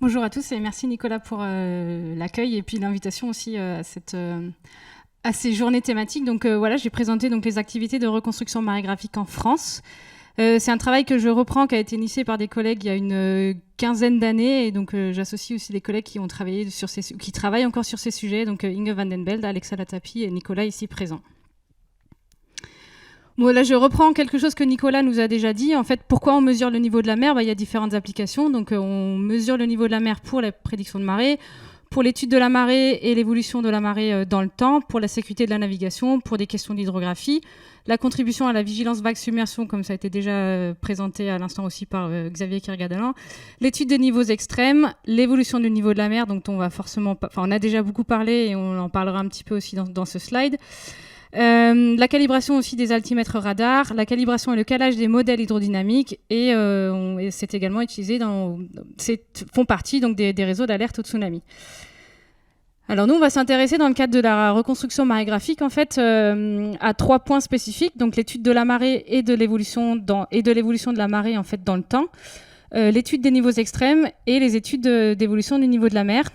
Bonjour à tous et merci Nicolas pour l'accueil et puis l'invitation aussi à ces journées thématiques. Donc voilà, j'ai présenté donc les activités de reconstruction marégraphique en France. C'est un travail que je reprends, qui a été initié par des collègues il y a une quinzaine d'années, et donc j'associe aussi des collègues qui ont travaillé qui travaillent encore sur ces sujets, donc Inge van den Belde, Alexa Latapi et Nicolas ici présents. Bon, là, je reprends quelque chose que Nicolas nous a déjà dit. En fait, pourquoi on mesure le niveau de la mer ? Il y a différentes applications. Donc, on mesure le niveau de la mer pour la prédiction de marée, pour l'étude de la marée et l'évolution de la marée dans le temps, pour la sécurité de la navigation, pour des questions d'hydrographie, la contribution à la vigilance vague-submersion, comme ça a été déjà présenté à l'instant aussi par Xavier Kergadalan, l'étude des niveaux extrêmes, l'évolution du niveau de la mer, dont on va forcément... on a déjà beaucoup parlé et on en parlera un petit peu aussi dans ce slide. La calibration aussi des altimètres radars, la calibration et le calage des modèles hydrodynamiques, et c'est également utilisé font partie donc des réseaux d'alerte au tsunami. Alors nous, on va s'intéresser dans le cadre de la reconstruction marégraphique en fait à 3 points spécifiques, donc l'étude de la marée et de l'évolution de la marée en fait dans le temps, l'étude des niveaux extrêmes et les études d'évolution du niveau de la mer,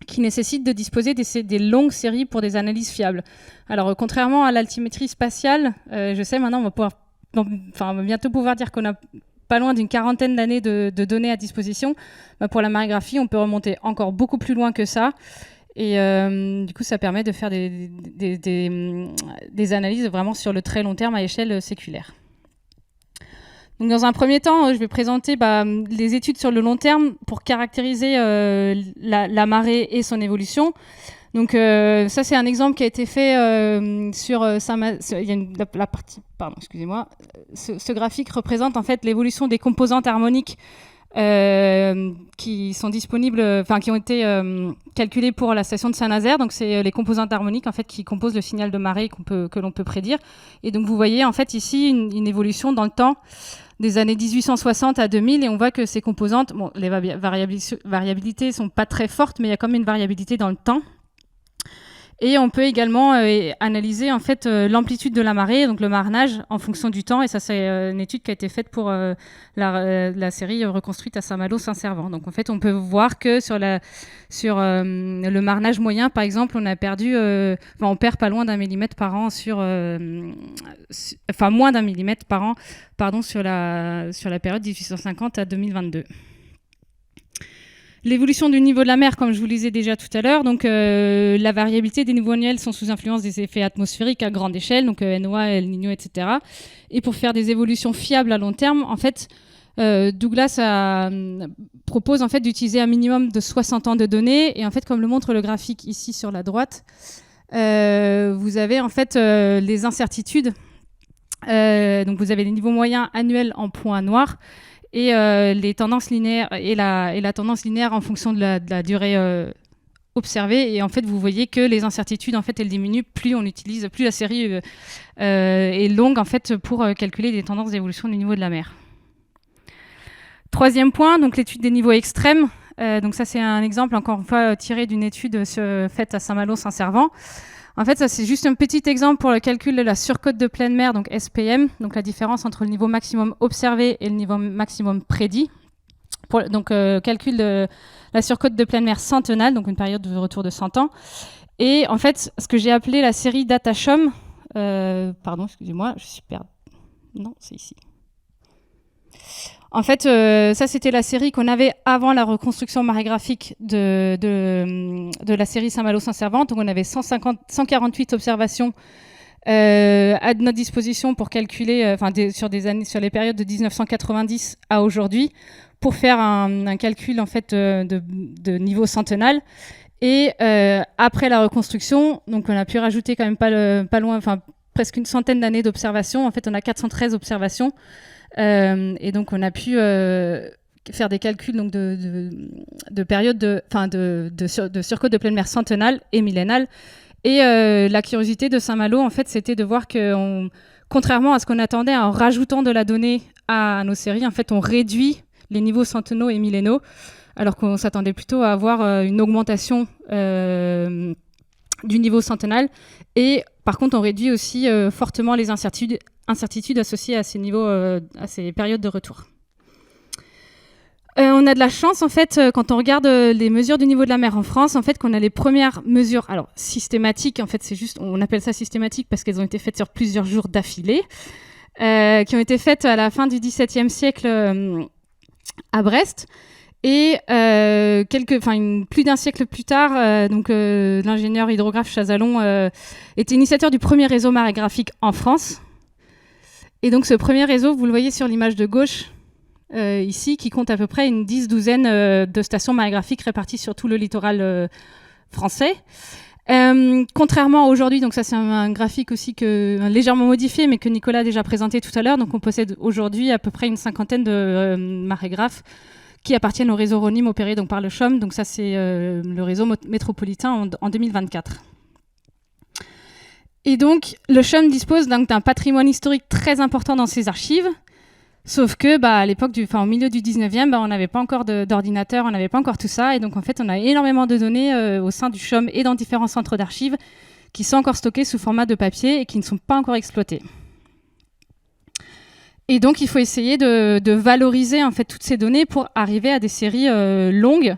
qui nécessite de disposer des longues séries pour des analyses fiables. Alors, contrairement à l'altimétrie spatiale, je sais maintenant, on va bientôt pouvoir dire qu'on a pas loin d'une quarantaine d'années de données à disposition. Pour la marégraphie, on peut remonter encore beaucoup plus loin que ça. Et du coup, ça permet de faire des analyses vraiment sur le très long terme à échelle séculaire. Donc, dans un premier temps, je vais présenter les études sur le long terme pour caractériser la marée et son évolution. Donc ça, c'est un exemple qui a été fait sur il y a la partie. Pardon, excusez-moi. Ce graphique représente en fait l'évolution des composantes harmoniques qui sont disponibles, qui ont été calculées pour la station de Saint-Nazaire. Donc c'est les composantes harmoniques en fait qui composent le signal de marée que l'on peut prédire. Et donc vous voyez en fait ici une évolution dans le temps des années 1860 à 2000, et on voit que ces composantes, les variabilités sont pas très fortes, mais il y a quand même une variabilité dans le temps. Et on peut également analyser en fait l'amplitude de la marée, donc le marnage en fonction du temps. Et ça, c'est une étude qui a été faite pour la série reconstruite à Saint-Malo-Saint-Servant. Donc en fait, on peut voir que sur le marnage moyen, par exemple, on perd pas loin d'un millimètre par an moins d'un millimètre par an, pardon, sur la période 1850 à 2022. L'évolution du niveau de la mer, comme je vous le disais déjà tout à l'heure, donc la variabilité des niveaux annuels sont sous influence des effets atmosphériques à grande échelle, donc NOAA, El Niño, etc. Et pour faire des évolutions fiables à long terme, en fait, Douglas propose en fait d'utiliser un minimum de 60 ans de données. Et en fait, comme le montre le graphique ici sur la droite, vous avez en fait les incertitudes. Donc vous avez les niveaux moyens annuels en points noirs, et les tendances linéaires et la tendance linéaire en fonction de la durée observée. Et en fait, vous voyez que les incertitudes, en fait, elles diminuent plus la série est longue, en fait, pour calculer les tendances d'évolution du niveau de la mer. Troisième point, donc l'étude des niveaux extrêmes. Donc ça, c'est un exemple, encore une fois, tiré d'une étude faite à Saint-Malo-Saint-Servant. En fait, ça, c'est juste un petit exemple pour le calcul de la surcote de pleine mer, donc SPM, donc la différence entre le niveau maximum observé et le niveau maximum prédit. Calcul de la surcote de pleine mer centenale, donc une période de retour de 100 ans. Et en fait, ce que j'ai appelé la série DataShom, pardon, excusez-moi, je suis perdue. Non, c'est ici. En fait, ça, c'était la série qu'on avait avant la reconstruction marégraphique de la série Saint-Malo-Saint-Servant. Donc, on avait 148 observations à notre disposition pour calculer, sur les périodes de 1990 à aujourd'hui, pour faire un calcul en fait de niveau centenal. Et après la reconstruction, donc on a pu rajouter quand même pas loin, presque une centaine d'années d'observations. En fait, on a 413 observations. Et donc on a pu faire des calculs donc de périodes de surcote de pleine mer centenale et millénale. Et la curiosité de Saint-Malo, en fait, c'était de voir que, contrairement à ce qu'on attendait, en rajoutant de la donnée à nos séries, en fait, on réduit les niveaux centenaux et millénaux, alors qu'on s'attendait plutôt à avoir une augmentation du niveau centenal. Et par contre, on réduit aussi fortement les incertitudes associées à ces niveaux, à ces périodes de retour. On a de la chance, en fait, quand on regarde les mesures du niveau de la mer en France, en fait, qu'on a les premières mesures, alors systématiques, en fait, c'est juste, on appelle ça systématique parce qu'elles ont été faites sur plusieurs jours d'affilée, qui ont été faites à la fin du XVIIe siècle à Brest. Et plus d'un siècle plus tard, l'ingénieur hydrographe Chazalon était initiateur du premier réseau marégraphique en France. Et donc ce premier réseau, vous le voyez sur l'image de gauche, ici, qui compte à peu près une douzaine de stations marégraphiques réparties sur tout le littoral français. Contrairement à aujourd'hui, donc ça c'est un graphique aussi légèrement modifié, mais que Nicolas a déjà présenté tout à l'heure, donc on possède aujourd'hui à peu près une cinquantaine de marégraphes qui appartiennent au réseau Rhonim opéré donc par le CHOM, donc ça c'est le réseau métropolitain en 2024. Et donc le CHOM dispose donc d'un patrimoine historique très important dans ses archives. Sauf que à l'époque, au milieu du 19e, on n'avait pas encore d'ordinateur, on n'avait pas encore tout ça. Et donc, en fait, on a énormément de données au sein du CHOM et dans différents centres d'archives qui sont encore stockées sous format de papier et qui ne sont pas encore exploitées. Et donc, il faut essayer de valoriser en fait, toutes ces données pour arriver à des séries longues.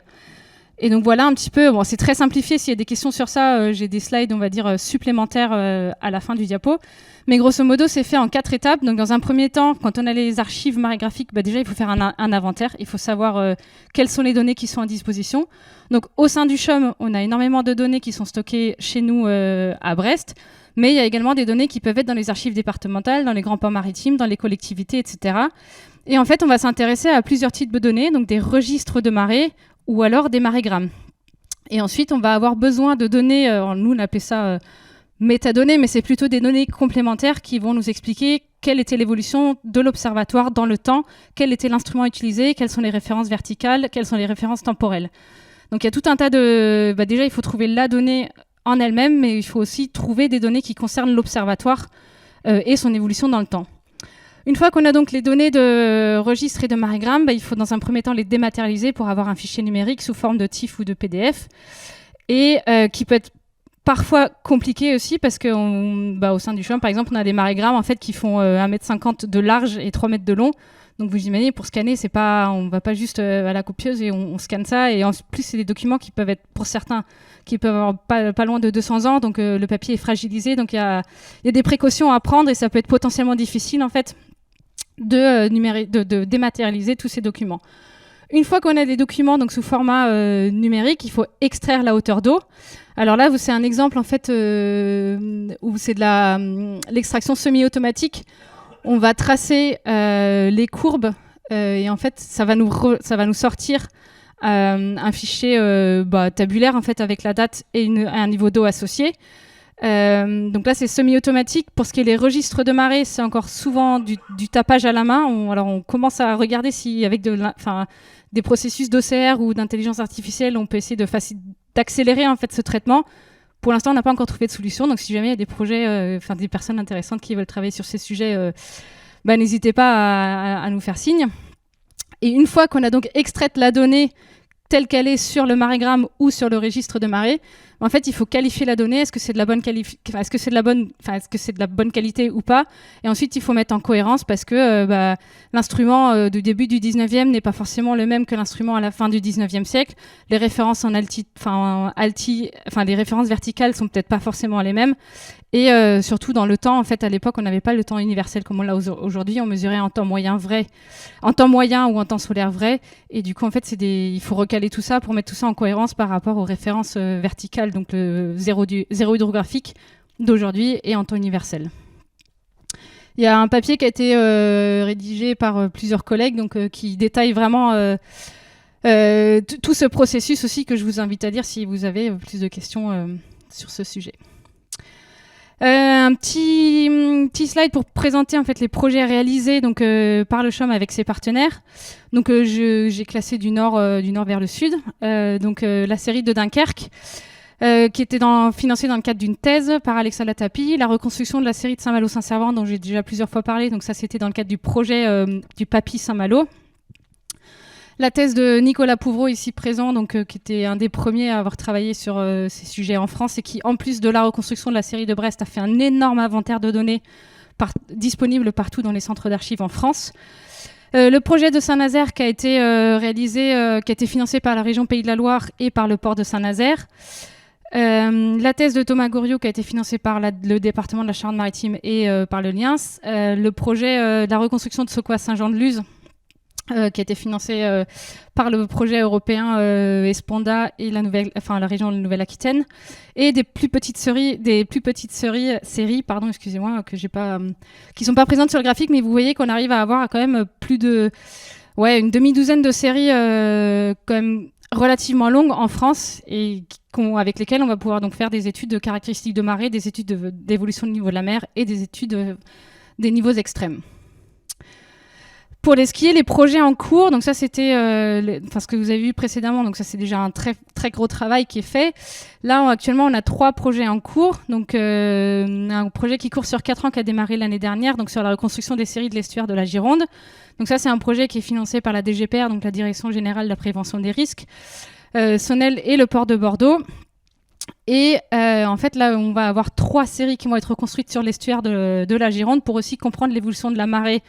Et donc, voilà un petit peu, c'est très simplifié. S'il y a des questions sur ça, j'ai des slides, on va dire, supplémentaires à la fin du diapo. Mais grosso modo, c'est fait en 4 étapes. Donc, dans un premier temps, quand on a les archives marégraphiques, déjà, il faut faire un inventaire. Il faut savoir quelles sont les données qui sont à disposition. Donc, au sein du CHOM, on a énormément de données qui sont stockées chez nous à Brest. Mais il y a également des données qui peuvent être dans les archives départementales, dans les grands ports maritimes, dans les collectivités, etc. Et en fait, on va s'intéresser à plusieurs types de données, donc des registres de marée ou alors des marégrammes. Et ensuite, on va avoir besoin de données, nous on appelait ça métadonnées, mais c'est plutôt des données complémentaires qui vont nous expliquer quelle était l'évolution de l'observatoire dans le temps, quel était l'instrument utilisé, quelles sont les références verticales, quelles sont les références temporelles. Donc il y a tout un tas de... déjà, il faut trouver la donnée en elle-même, mais il faut aussi trouver des données qui concernent l'observatoire et son évolution dans le temps. Une fois qu'on a donc les données de registre et de marégramme, il faut dans un premier temps les dématérialiser pour avoir un fichier numérique sous forme de TIFF ou de PDF, et qui peut être parfois compliqué aussi parce qu'au sein du CHOM, par exemple, on a des marégrammes en fait, qui font 1,50 m de large et 3 mètres de long. Donc vous imaginez, pour scanner, on ne va pas juste à la copieuse et on scanne ça. Et en plus, c'est des documents qui peuvent être, pour certains, qui peuvent avoir pas loin de 200 ans. Donc le papier est fragilisé. Donc il y a des précautions à prendre et ça peut être potentiellement difficile en fait de dématérialiser tous ces documents. Une fois qu'on a des documents donc sous format numérique, il faut extraire la hauteur d'eau. Alors là, c'est un exemple en fait où c'est de l'extraction semi-automatique. On va tracer les courbes et en fait, ça va nous sortir un fichier tabulaire en fait avec la date et un niveau d'eau associé. Donc là, c'est semi-automatique. Pour ce qui est des registres de marée, c'est encore souvent du tapage à la main. On commence à regarder si, avec des processus d'OCR ou d'intelligence artificielle, on peut essayer d'accélérer en fait ce traitement. Pour l'instant, on n'a pas encore trouvé de solution. Donc, si jamais il y a des projets, des personnes intéressantes qui veulent travailler sur ces sujets, n'hésitez pas à nous faire signe. Et une fois qu'on a donc extrait la donnée telle qu'elle est sur le marégramme ou sur le registre de marée, en fait, il faut qualifier la donnée. Est-ce que c'est de la bonne est-ce que c'est de la bonne qualité ou pas? Et ensuite, il faut mettre en cohérence parce que l'instrument du début du 19e n'est pas forcément le même que l'instrument à la fin du 19e siècle. Les références les références verticales sont peut-être pas forcément les mêmes. Et surtout dans le temps, en fait, à l'époque, on n'avait pas le temps universel comme on l'a aujourd'hui. On mesurait en temps moyen ou en temps solaire vrai. Et du coup, en fait, il faut recaler tout ça pour mettre tout ça en cohérence par rapport aux références verticales, donc le zéro hydrographique d'aujourd'hui et en temps universel. Il y a un papier qui a été rédigé par plusieurs collègues, donc qui détaille vraiment tout ce processus aussi, que je vous invite à lire si vous avez plus de questions sur ce sujet. Un petit slide pour présenter en fait les projets réalisés donc par le CHOM avec ses partenaires. Donc j'ai classé du nord vers le sud. La série de Dunkerque qui était financée dans le cadre d'une thèse par Alexa Latapi, la reconstruction de la série de Saint-Malo-Saint-Servant dont j'ai déjà plusieurs fois parlé. Donc ça c'était dans le cadre du projet du Papy Saint-Malo. La thèse de Nicolas Pouvreau, ici présent, qui était un des premiers à avoir travaillé sur ces sujets en France et qui, en plus de la reconstruction de la série de Brest, a fait un énorme inventaire de données disponibles partout dans les centres d'archives en France. Le projet de Saint-Nazaire qui a été réalisé, qui a été financé par la région Pays de la Loire et par le port de Saint-Nazaire. La thèse de Thomas Goriot qui a été financée par le département de la Charente-Maritime et par le Liens. Le projet de la reconstruction de Soquois Saint-Jean-de-Luz qui a été financé par le projet européen Esponda et la région de Nouvelle-Aquitaine, et des plus petites séries, excusez-moi, qui sont pas présentes sur le graphique, mais vous voyez qu'on arrive à avoir quand même une demi-douzaine de séries quand même relativement longues en France et avec lesquelles on va pouvoir donc faire des études de caractéristiques de marée, des études d'évolution du niveau de la mer et des études des niveaux extrêmes. Pour les skiers, les projets en cours, donc ça c'était ce que vous avez vu précédemment, donc ça c'est déjà un très, très gros travail qui est fait. Là actuellement on a 3 projets en cours, donc un projet qui court sur 4 ans qui a démarré l'année dernière, donc sur la reconstruction des séries de l'estuaire de la Gironde. Donc ça c'est un projet qui est financé par la DGPR, donc la Direction Générale de la Prévention des Risques, Sonel et le port de Bordeaux. Et en fait là on va avoir 3 séries qui vont être reconstruites sur l'estuaire de la Gironde pour aussi comprendre l'évolution de la marée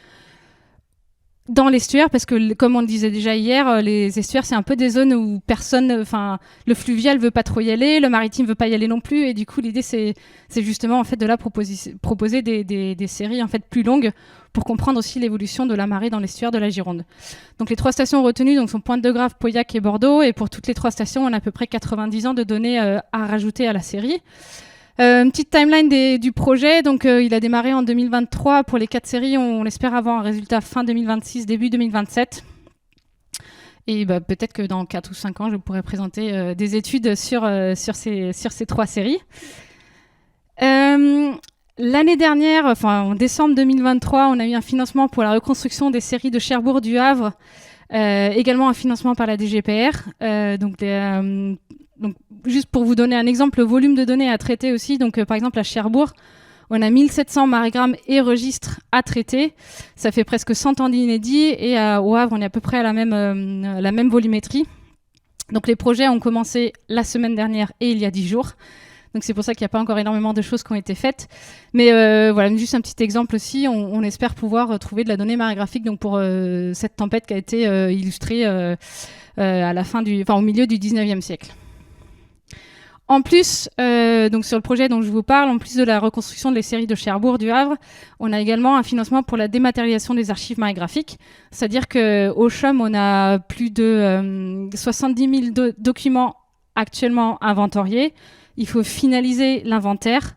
dans l'estuaire, parce que comme on le disait déjà hier, les estuaires c'est un peu des zones où le fluvial veut pas trop y aller, le maritime veut pas y aller non plus, et du coup l'idée c'est justement en fait de là proposer des séries en fait plus longues pour comprendre aussi l'évolution de la marée dans l'estuaire de la Gironde. Donc les 3 stations retenues sont Pointe-de-Grave, Pauillac et Bordeaux, et pour toutes les 3 stations on a à peu près 90 ans de données à rajouter à la série. Une petite timeline du projet, donc il a démarré en 2023 pour les 4 séries, on espère avoir un résultat fin 2026, début 2027. Et peut-être que dans 4 ou 5 ans, je pourrai présenter des études sur ces 3 séries. L'année dernière, en décembre 2023, on a eu un financement pour la reconstruction des séries de Cherbourg du Havre, également un financement par la DGPR. Donc, juste pour vous donner un exemple, le volume de données à traiter aussi. Donc, par exemple, à Cherbourg, on a 1700 marégrammes et registres à traiter. Ça fait presque 100 ans d'inédit. Et au Havre, on est à peu près à la même volumétrie. Donc, les projets ont commencé la semaine dernière et il y a 10 jours. Donc, c'est pour ça qu'il n'y a pas encore énormément de choses qui ont été faites. Mais voilà, juste un petit exemple aussi. On espère pouvoir trouver de la donnée marégraphique donc pour cette tempête qui a été illustrée au milieu du 19e siècle. En plus, donc sur le projet dont je vous parle, en plus de la reconstruction des séries de Cherbourg du Havre, on a également un financement pour la dématérialisation des archives marégraphiques. C'est-à-dire qu'au CHUM, on a plus de 70 000 documents actuellement inventoriés. Il faut finaliser l'inventaire.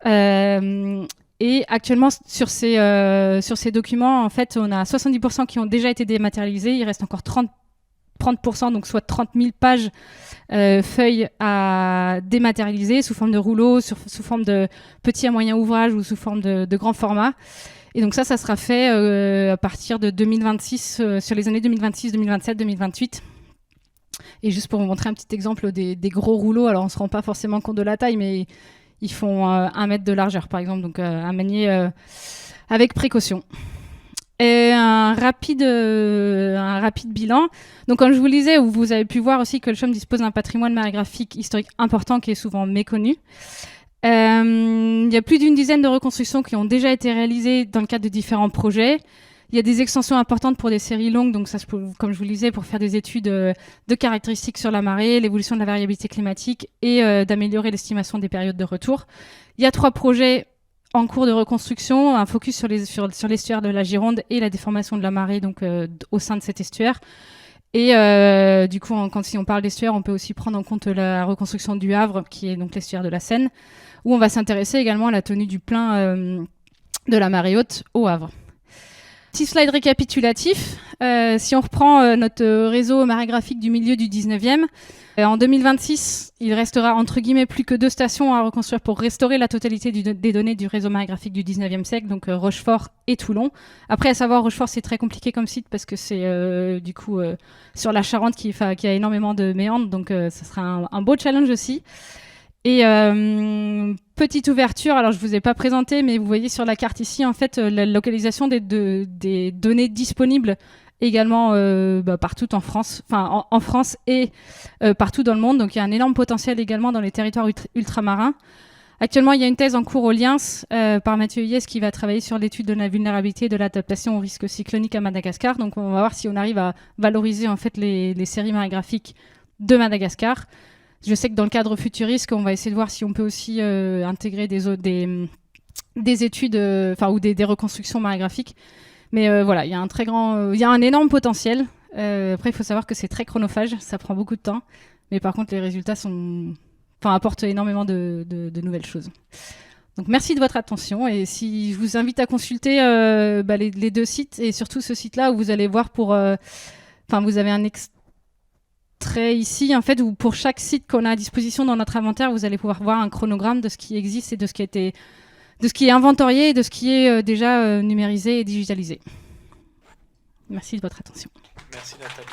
Et actuellement, sur ces documents, en fait, on a 70% qui ont déjà été dématérialisés. Il reste encore 30%, donc soit 30 000 pages feuilles à dématérialiser sous forme de rouleaux, sous forme de petits à moyens ouvrages ou sous forme de grands formats. Et donc ça sera fait à partir de 2026, sur les années 2026, 2027, 2028. Et juste pour vous montrer un petit exemple des gros rouleaux, alors on ne se rend pas forcément compte de la taille, mais ils font 1 mètre de largeur par exemple, donc à manier avec précaution. Et un rapide bilan. Donc, comme je vous le disais, vous avez pu voir aussi que le CHUM dispose d'un patrimoine marégraphique historique important qui est souvent méconnu. Il y a plus d'une dizaine de reconstructions qui ont déjà été réalisées dans le cadre de différents projets. Il y a des extensions importantes pour des séries longues, donc ça, comme je vous le disais, pour faire des études de caractéristiques sur la marée, l'évolution de la variabilité climatique et d'améliorer l'estimation des périodes de retour. Il y a 3 projets en cours de reconstruction, un focus sur l'estuaire de la Gironde et la déformation de la marée donc, au sein de cet estuaire. Et du coup, si on parle d'estuaire, on peut aussi prendre en compte la reconstruction du Havre, qui est donc l'estuaire de la Seine, où on va s'intéresser également à la tenue du plein de la marée haute au Havre. Petit slide récapitulatif. Si on reprend notre réseau marégraphique du milieu du 19e, en 2026, il restera entre guillemets plus que 2 stations à reconstruire pour restaurer la totalité des données du réseau marégraphique du 19e siècle, donc Rochefort et Toulon. Après, à savoir, Rochefort, c'est très compliqué comme site parce que c'est du coup sur la Charente qui a énormément de méandres, donc ça sera un beau challenge aussi. Et petite ouverture, alors je vous ai pas présenté, mais vous voyez sur la carte ici, en fait, la localisation des données disponibles également partout en France, en France et partout dans le monde. Donc il y a un énorme potentiel également dans les territoires ultramarins. Actuellement, il y a une thèse en cours au LIANS par Mathieu Hyes qui va travailler sur l'étude de la vulnérabilité et de l'adaptation au risque cyclonique à Madagascar. Donc on va voir si on arrive à valoriser en fait les séries marégraphiques de Madagascar. Je sais que dans le cadre Futurisque, on va essayer de voir si on peut aussi intégrer des études ou des reconstructions marégraphiques. Mais voilà, il y a un énorme potentiel. Après, il faut savoir que c'est très chronophage, ça prend beaucoup de temps. Mais par contre, les résultats apportent énormément de nouvelles choses. Donc merci de votre attention. Et si je vous invite à consulter les 2 sites, et surtout ce site-là où vous allez voir vous avez un extrait ici, en fait, où pour chaque site qu'on a à disposition dans notre inventaire, vous allez pouvoir voir un chronogramme de ce qui existe et de ce qui est inventorié et de ce qui est déjà numérisé et digitalisé. Merci de votre attention. Merci Nathalie.